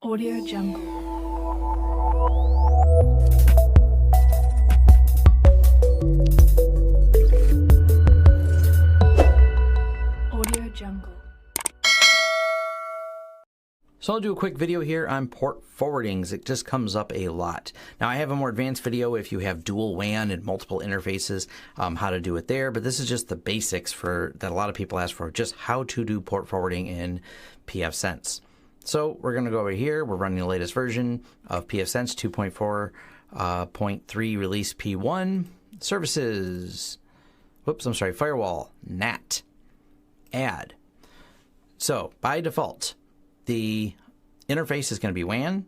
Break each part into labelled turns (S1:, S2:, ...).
S1: Audio Jungle. Audio Jungle.
S2: So I'll do a quick video here on port forwardings. It just comes up a lot. Now I have a more advanced video if you have dual WAN and multiple interfaces, how to do it there, but this is just the basics that a lot of people ask for, just how to do port forwarding in pfSense. So we're going to go over here. We're running the latest version of pfSense 2.4 release P1 services. Firewall, NAT, add. So by default, the interface is going to be WAN,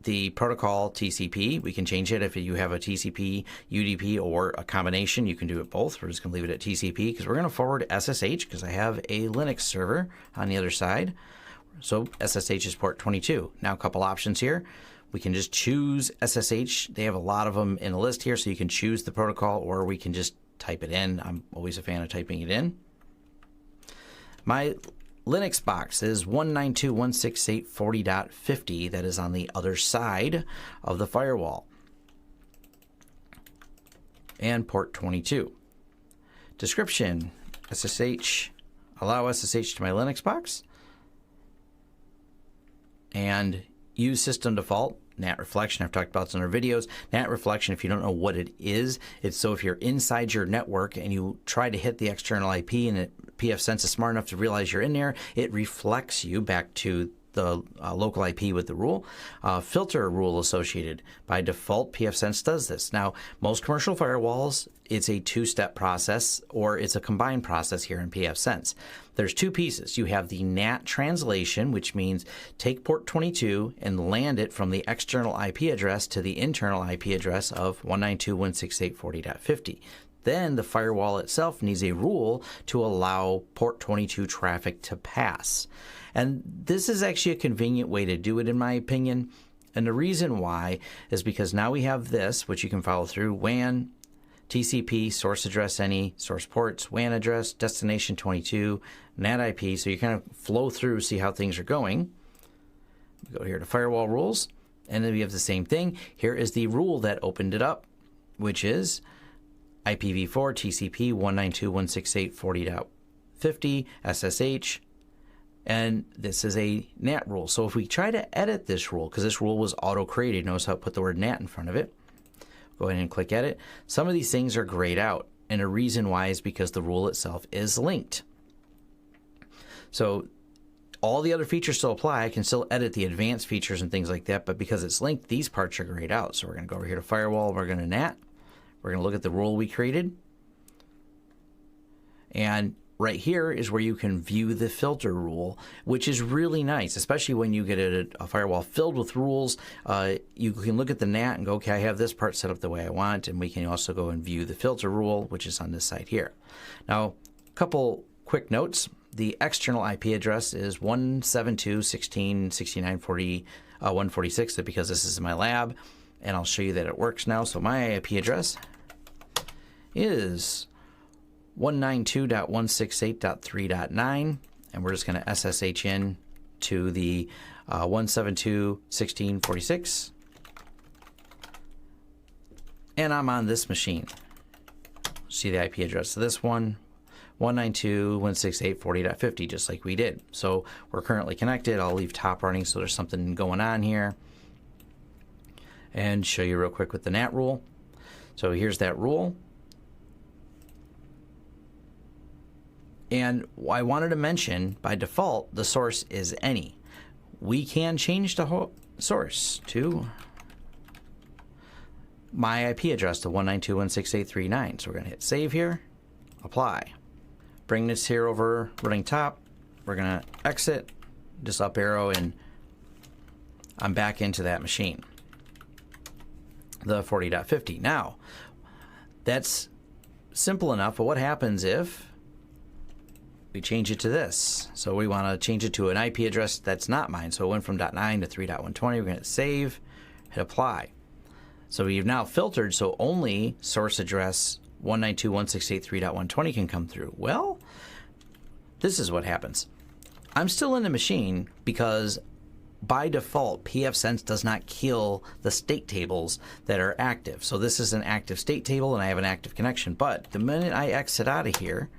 S2: the protocol TCP. We can change it if you have a TCP, UDP, or a combination. You can do it both. We're just going to leave it at TCP because we're going to forward SSH because I have a Linux server on the other side. So SSH is port 22. Now a couple options here. We can just choose SSH. They have a lot of them in a list here, so you can choose the protocol or we can just type it in. I'm always a fan of typing it in. My Linux box is 192.168.40.50. That is on the other side of the firewall. And port 22. Description, SSH, allow SSH to my Linux box. And use system default, NAT reflection. I've talked about this in our videos. NAT reflection, if you don't know what it is, it's so if you're inside your network and you try to hit the external IP and pfSense is smart enough to realize you're in there, it reflects you back to the local IP with the rule. Filter rule associated. By default, pfSense does this. Now, most commercial firewalls, it's a two-step process or it's a combined process here in pfSense. There's two pieces. You have the NAT translation, which means take port 22 and land it from the external IP address to the internal IP address of 192.168.40.50. Then the firewall itself needs a rule to allow port 22 traffic to pass. And this is actually a convenient way to do it, in my opinion. And the reason why is because now we have this, which you can follow through: WAN, TCP, source address any, source ports, WAN address, destination 22, NAT IP. So you kind of flow through, see how things are going. We go here to firewall rules, and then we have the same thing. Here is the rule that opened it up, which is IPv4 TCP 192.168.40.50 SSH, and this is a NAT rule. So if we try to edit this rule, because this rule was auto-created, notice how I put the word NAT in front of it. Go ahead and click edit. Some of these things are grayed out, and the reason why is because the rule itself is linked. So all the other features still apply. I can still edit the advanced features and things like that, but because it's linked, these parts are grayed out. So we're going to go over here to firewall. We're going to NAT. We're going to look at the rule we created. And right here is where you can view the filter rule, which is really nice, especially when you get a firewall filled with rules. You can look at the NAT and go, okay, I have this part set up the way I want, and we can also go and view the filter rule, which is on this side here. Now, a couple quick notes. The external IP address is 172.16.69.40.146, because this is my lab, and I'll show you that it works now. So my IP address is 192.168.3.9, and we're just going to SSH in to the 172.16.46, and I'm on this machine. See the IP address of this one, 192.168.40.50, just like we did. So we're currently connected. I'll leave top running so there's something going on here, and show you real quick with the NAT rule. So here's that rule. And I wanted to mention, by default, the source is any. We can change the source to my IP address to 192.168.3.9. So we're going to hit save here, apply. Bring this here over running top. We're going to exit, just up arrow, and I'm back into that machine, the 40.50. Now, that's simple enough, but what happens if we change it to this? So we want to change it to an IP address that's not mine. So it went from .9 to 3.120. We're going to hit save, hit apply. So we've now filtered so only source address 192.168.3.120 can come through. Well, this is what happens. I'm still in the machine because by default, pfSense does not kill the state tables that are active. So this is an active state table and I have an active connection. But the minute I exit out of here,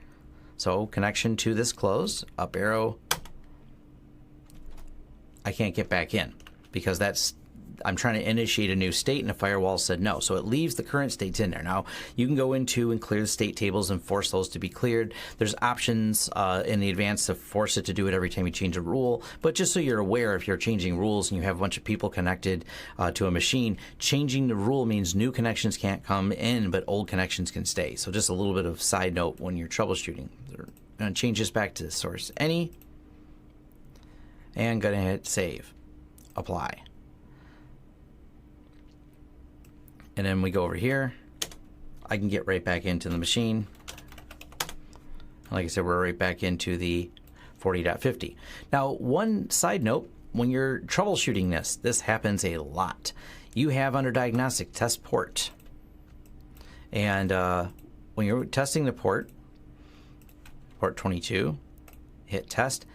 S2: so connection to this close, up arrow, I can't get back in because I'm trying to initiate a new state and the firewall said no. So it leaves the current states in there. Now you can go into and clear the state tables and force those to be cleared. There's options in the advanced to force it to do it every time you change a rule. But just so you're aware, if you're changing rules and you have a bunch of people connected to a machine, changing the rule means new connections can't come in, but old connections can stay. So just a little bit of side note when you're troubleshooting. I'm going to change this back to source any and going to hit save, apply. And then we go over here. I can get right back into the machine. Like I said, we're right back into the 40.50. Now, one side note, when you're troubleshooting this happens a lot. You have under diagnostic test port. And when you're testing the port 22, hit test,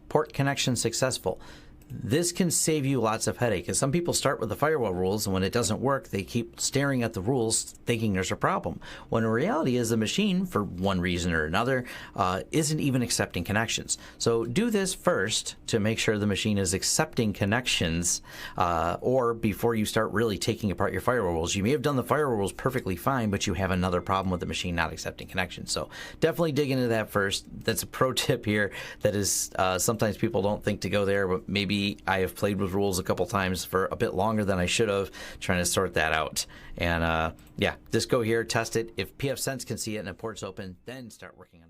S2: port connection successful. This can save you lots of headache because some people start with the firewall rules and when it doesn't work, they keep staring at the rules thinking there's a problem. When in reality is the machine, for one reason or another, isn't even accepting connections. So do this first to make sure the machine is accepting connections or before you start really taking apart your firewall rules. You may have done the firewall rules perfectly fine, but you have another problem with the machine not accepting connections. So definitely dig into that first. That's a pro tip here that is sometimes people don't think to go there, but maybe I have played with rules a couple times for a bit longer than I should have, trying to sort that out. And yeah, just go here, test it. If pfSense can see it and the port's open, then start working on